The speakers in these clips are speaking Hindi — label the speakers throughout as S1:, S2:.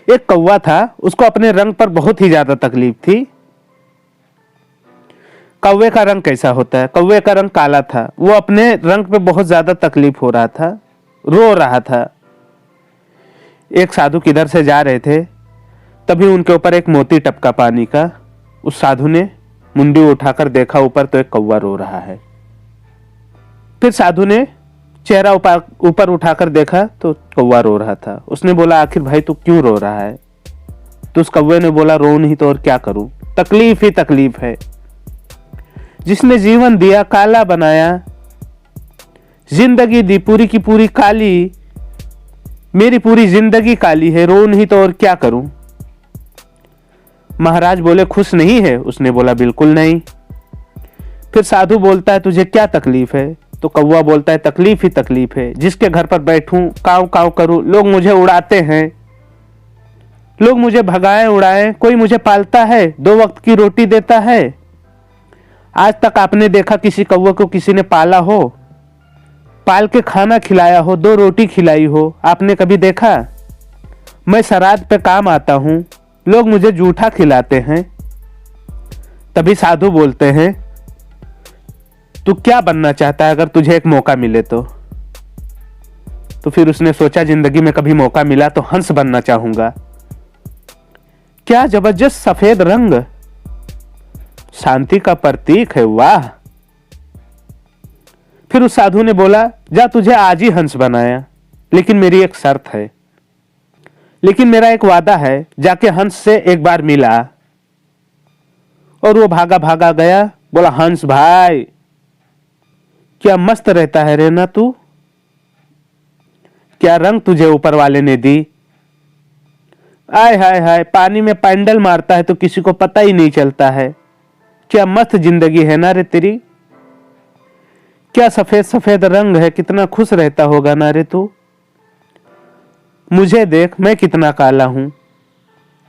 S1: एक कौवा था, उसको अपने रंग पर बहुत ही ज्यादा तकलीफ थी। कौवे का रंग कैसा होता है? कौवे का रंग काला था। वो अपने रंग पे बहुत ज्यादा तकलीफ हो रहा था, रो रहा था। एक साधु किधर से जा रहे थे, तभी उनके ऊपर एक मोती टपका पानी का। उस साधु ने मुंडी उठाकर देखा ऊपर, तो एक कौवा रो रहा है। फिर साधु ने चेहरा ऊपर उठाकर देखा तो कौवा रो रहा था। उसने बोला, आखिर भाई तू क्यों रो रहा है? तो उस कौवे ने बोला, रो नहीं तो और क्या करूं, तकलीफ ही तकलीफ है। जिसने जीवन दिया काला बनाया, जिंदगी दी पूरी की पूरी काली, मेरी पूरी जिंदगी काली है, रो नहीं तो और क्या करूं। महाराज बोले, खुश नहीं है? उसने बोला, बिल्कुल नहीं। फिर साधु बोलता है, तुझे क्या तकलीफ है? तो कौवा बोलता है, तकलीफ ही तकलीफ है। जिसके घर पर बैठूं, काव काव करूं, लोग मुझे उड़ाते हैं, लोग मुझे भगाएं उड़ाएं, कोई मुझे पालता है, 2 वक्त की रोटी देता है। आज तक आपने देखा किसी कौवे को किसी ने पाला हो, पाल के खाना खिलाया हो, 2 रोटी खिलाई हो? आपने कभी देखा? मैं श्राद्ध पे काम आता हूं, लोग मुझे जूठा खिलाते हैं। तभी साधु बोलते हैं, तू क्या बनना चाहता है अगर तुझे एक मौका मिले तो? फिर उसने सोचा, जिंदगी में कभी मौका मिला तो हंस बनना चाहूंगा। क्या जबरदस्त सफेद रंग, शांति का प्रतीक है, वाह। फिर उस साधु ने बोला, जा तुझे आज ही हंस बनाया, लेकिन मेरी एक शर्त है, लेकिन मेरा एक वादा है, जाके हंस से एक बार मिला। और वो भागा भागा गया। बोला, हंस भाई क्या मस्त रहता है रे ना तू, क्या रंग तुझे ऊपर वाले ने दी। आय हाय हाय, पानी में पैंडल मारता है तो किसी को पता ही नहीं चलता है। क्या मस्त जिंदगी है ना रे तेरी, क्या सफेद सफेद रंग है, कितना खुश रहता होगा ना रे तू। मुझे देख, मैं कितना काला हूं।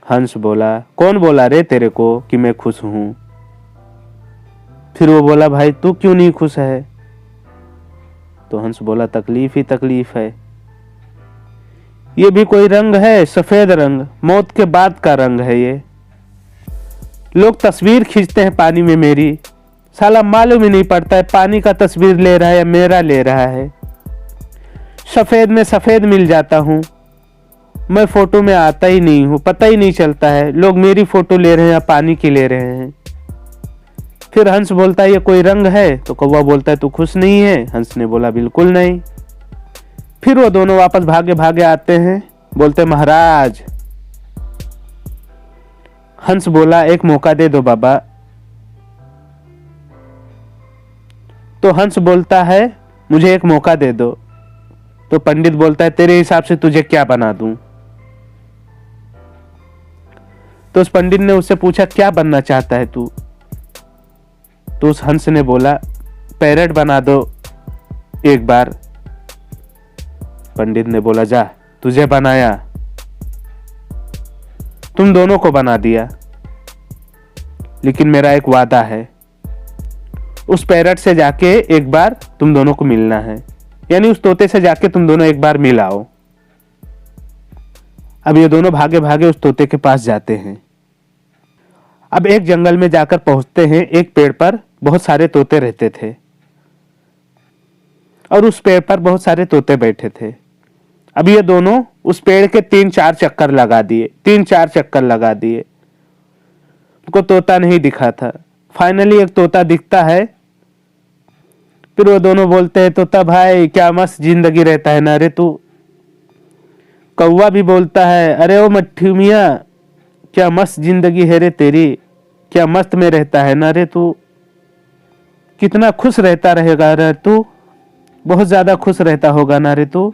S1: हंस बोला, कौन बोला रे तेरे को कि मैं खुश हूं? फिर वो बोला, भाई तू क्यों नहीं खुश है? तो हंस बोला, तकलीफ ही तकलीफ है। ये भी कोई रंग है? सफेद रंग मौत के बाद का रंग है ये। लोग तस्वीर खींचते हैं पानी में मेरी, साला मालूम ही नहीं पड़ता है पानी का तस्वीर ले रहा है या मेरा ले रहा है। सफेद में सफेद मिल जाता हूं, मैं फोटो में आता ही नहीं हूं, पता ही नहीं चलता है लोग मेरी फोटो ले रहे हैं या पानी की ले रहे हैं। फिर हंस बोलता है, ये कोई रंग है? तो कौवा बोलता है, तू खुश नहीं है? हंस ने बोला, बिल्कुल नहीं। फिर वो दोनों वापस भागे भागे आते हैं, बोलते, महाराज। हंस बोला, एक मौका दे दो बाबा। तो हंस बोलता है, मुझे एक मौका दे दो। तो पंडित बोलता है, तेरे हिसाब से तुझे क्या बना दूं? तो उस पंडित ने उससे पूछा, क्या बनना चाहता है तू? तो उस हंस ने बोला, पैरट बना दो एक बार। पंडित ने बोला, जा तुझे बनाया, तुम दोनों को बना दिया, लेकिन मेरा एक वादा है, उस पैरट से जाके एक बार तुम दोनों को मिलना है, यानी उस तोते से जाके तुम दोनों एक बार मिल आओ। अब ये दोनों भागे भागे उस तोते के पास जाते हैं। अब एक जंगल में जाकर पहुंचते हैं। एक पेड़ पर बहुत सारे तोते रहते थे और उस पेड़ पर बहुत सारे तोते बैठे थे। अब ये दोनों उस पेड़ के 3-4 चक्कर लगा दिए, 3-4 चक्कर लगा दिए, उनको तोता नहीं दिखा था। फाइनली एक तोता दिखता है। फिर वो दोनों बोलते हैं, तोता भाई क्या मस्त जिंदगी रहता है ना रे तू। कौवा भी बोलता है, अरे ओ मट्ठी मियाँ क्या मस्त जिंदगी है रे तेरी, क्या मस्त में रहता है ना रे तू, कितना खुश रहता रहेगा रे तू, बहुत ज्यादा खुश रहता होगा ना रे तू।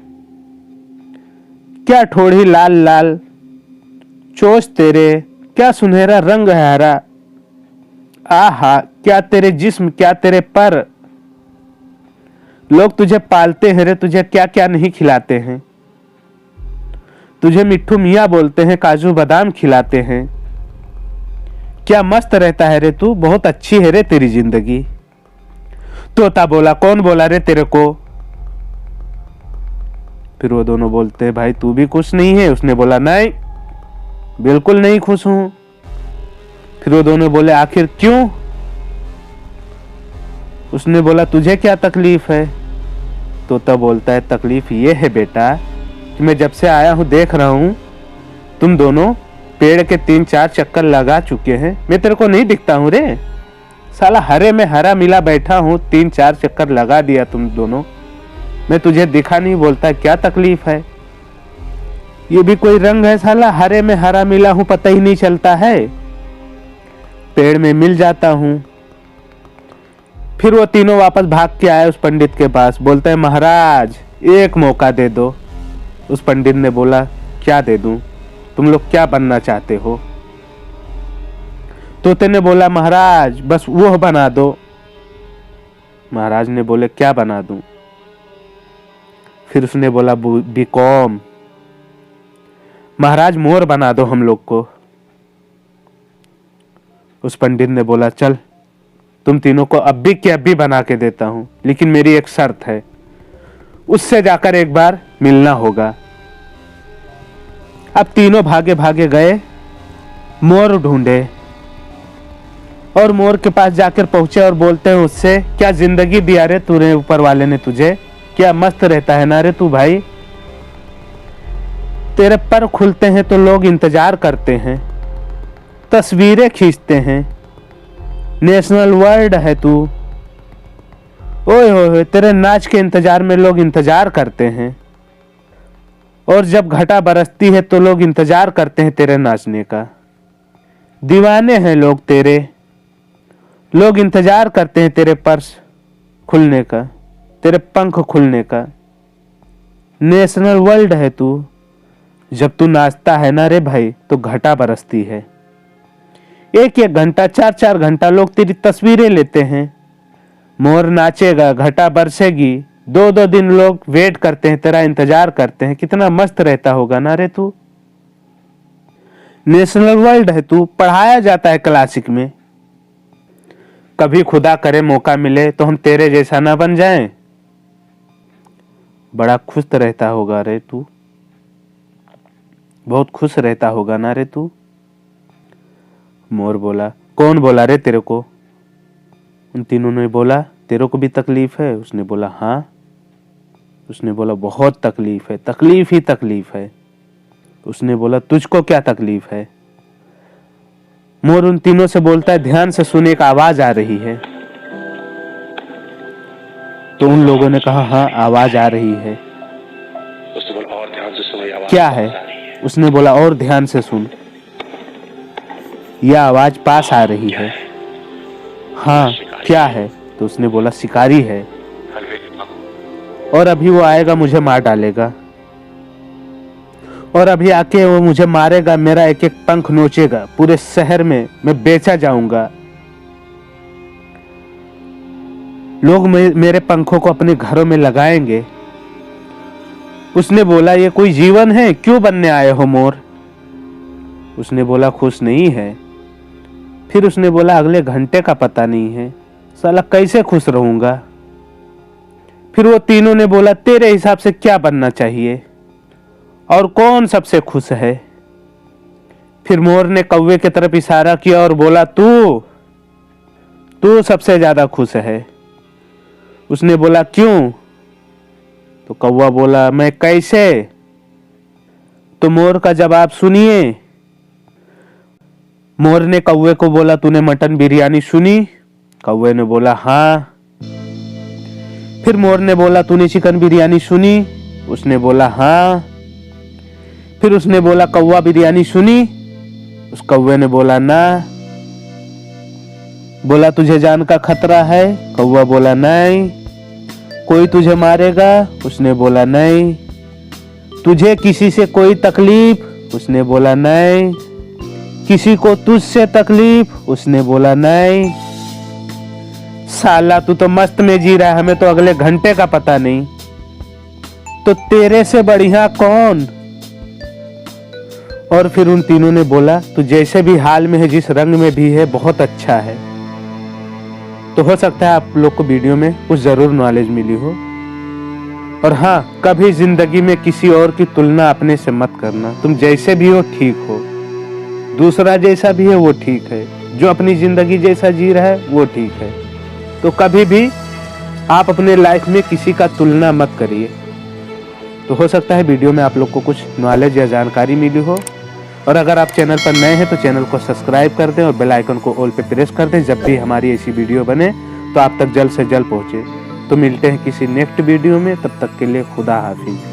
S1: क्या ठोड़ी लाल लाल चोच तेरे, क्या सुनहरा रंग है हरा, आहा क्या तेरे जिस्म, क्या तेरे पर, लोग तुझे पालते हैं रे, तुझे क्या क्या नहीं खिलाते हैं, तुझे मिट्ठू मियाँ बोलते हैं, काजू बादाम खिलाते हैं, क्या मस्त रहता है रे तू, बहुत अच्छी है रे तेरी जिंदगी। तोता बोला, कौन बोला रे तेरे को? फिर वो दोनों बोलते हैं, भाई तू भी खुश नहीं है? उसने बोला, नहीं बिल्कुल नहीं खुश हूं। फिर वो दोनों बोले आखिर क्यों? उसने बोला तुझे क्या तकलीफ है? तोता बोलता है तकलीफ ये है बेटा कि मैं जब से आया हूं देख रहा हूं तुम दोनों पेड़ के 3-4 चक्कर लगा चुके हैं। मैं तेरे को नहीं दिखता हूं रे? साला हरे में हरा मिला बैठा हूं, 3-4 चक्कर लगा दिया तुम दोनों, मैं तुझे दिखा नहीं, बोलता है क्या तकलीफ है? ये भी कोई रंग है साला, हरे में हरा मिला हूं पता ही नहीं चलता है, पेड़ में मिल जाता हूं। फिर वो तीनों वापस भाग के आए उस पंडित के पास, बोलते हैं महाराज एक मौका दे दो। उस पंडित ने बोला क्या दे दूं, तुम लोग क्या बनना चाहते हो? तोते ने बोला महाराज बस वो बना दो। महाराज ने बोले क्या बना दूं? फिर उसने बोला बीकॉम। महाराज मोर बना दो हम लोग को। उस पंडित ने बोला चल तुम तीनों को अभी के अभी बना के देता हूं, लेकिन मेरी एक शर्त है, उससे जाकर एक बार मिलना होगा। अब तीनों भागे भागे गए, मोर ढूंढे और मोर के पास जाकर पहुंचे और बोलते हैं उससे क्या जिंदगी दिया रे तूने, ऊपर वाले ने तुझे, क्या मस्त रहता है ना रे तू भाई, तेरे पर खुलते हैं तो लोग इंतजार करते हैं, तस्वीरें खींचते हैं, नेशनल वर्ड है तू, ओए होए तेरे नाच के इंतजार में लोग इंतजार करते हैं, और जब घटा बरसती है तो लोग इंतजार करते हैं तेरे नाचने का, दीवाने हैं लोग तेरे, लोग इंतजार करते हैं तेरे पर्स खुलने का, तेरे पंख खुलने का, नेशनल वर्ल्ड है तू, जब तू नाचता है ना रे भाई तो घटा बरसती है, 1-1 घंटा 4-4 घंटा लोग तेरी तस्वीरें लेते हैं, मोर नाचेगा घटा बरसेगी, 2-2 दिन लोग वेट करते हैं, तेरा इंतजार करते हैं, कितना मस्त रहता होगा ना रे तू, नेशनल वर्ल्ड है तू, पढ़ाया जाता है क्लासिक में, कभी खुदा करे मौका मिले तो हम तेरे जैसा ना बन जाएं, बड़ा खुश रहता होगा रे तू, बहुत खुश रहता होगा ना रे तू। मोर बोला कौन बोला रे तेरे को? उन तीनों ने बोला तेरे को भी तकलीफ है? उसने बोला हाँ। उसने बोला बहुत तकलीफ है, तकलीफ ही तकलीफ है। उसने बोला तुझको क्या तकलीफ है? मोर उन तीनों से बोलता है ध्यान से सुन एक आवाज आ रही है। तो उन लोगों ने कहा हाँ आवाज आ रही है।
S2: उसने बोला और ध्यान से सुनो, आवाज
S1: क्या है? उसने बोला और ध्यान से सुन, यह आवाज पास आ रही है। हाँ क्या है? तो उसने बोला शिकारी है और अभी वो आएगा मुझे मार डालेगा, और अभी आके वो मुझे मारेगा, मेरा एक एक पंख नोचेगा, पूरे शहर में मैं बेचा जाऊंगा, लोग मेरे पंखों को अपने घरों में लगाएंगे। उसने बोला ये कोई जीवन है, क्यों बनने आए हो मोर? उसने बोला खुश नहीं है। फिर उसने बोला अगले घंटे का पता नहीं है, साला कैसे खुश रहूंगा? फिर वो तीनों ने बोला तेरे हिसाब से क्या बनना चाहिए और कौन सबसे खुश है? फिर मोर ने कौवे की तरफ इशारा किया और बोला तू सबसे ज्यादा खुश है। उसने बोला क्यों? तो कौवा बोला मैं कैसे? तो मोर का जवाब सुनिए। मोर ने कौवे को बोला तूने मटन बिरयानी सुनी? कौवे ने बोला हाँ। फिर मोर ने बोला तूने चिकन बिरयानी सुनी? उसने बोला हाँ। फिर उसने बोला कौवा बिरयानी सुनी? उस कौवे ने बोला ना। बोला तुझे जान का खतरा है? कौवा बोला नहीं। कोई तुझे मारेगा? उसने बोला नहीं। तुझे किसी से कोई तकलीफ? उसने बोला नहीं। किसी को तुझसे तकलीफ? उसने बोला नहीं। साला तू तो मस्त में जी रहा है, हमें तो अगले घंटे का पता नहीं। तो तेरे से बढ़िया कौन? और फिर उन तीनों ने बोला तू जैसे भी हाल में है, जिस रंग में भी है, बहुत अच्छा है। तो हो सकता है आप लोग को वीडियो में कुछ जरूर नॉलेज मिली हो। और हाँ, कभी जिंदगी में किसी और की तुलना अपने से मत करना, तुम जैसे भी हो ठीक हो। दूसरा जैसा भी है वो ठीक है, जो अपनी जिंदगी जैसा जी रहा है वो ठीक है। तो कभी भी आप अपने लाइफ में किसी का तुलना मत करिए। तो हो सकता है वीडियो में आप लोग को कुछ नॉलेज या जानकारी मिली हो। और अगर आप चैनल पर नए हैं तो चैनल को सब्सक्राइब कर दें और बेल आइकन को ऑल पे प्रेस कर दें। जब भी हमारी ऐसी वीडियो बने तो आप तक जल्द से जल्द पहुंचे। तो मिलते हैं किसी नेक्स्ट वीडियो में, तब तक के लिए खुदा हाफिज।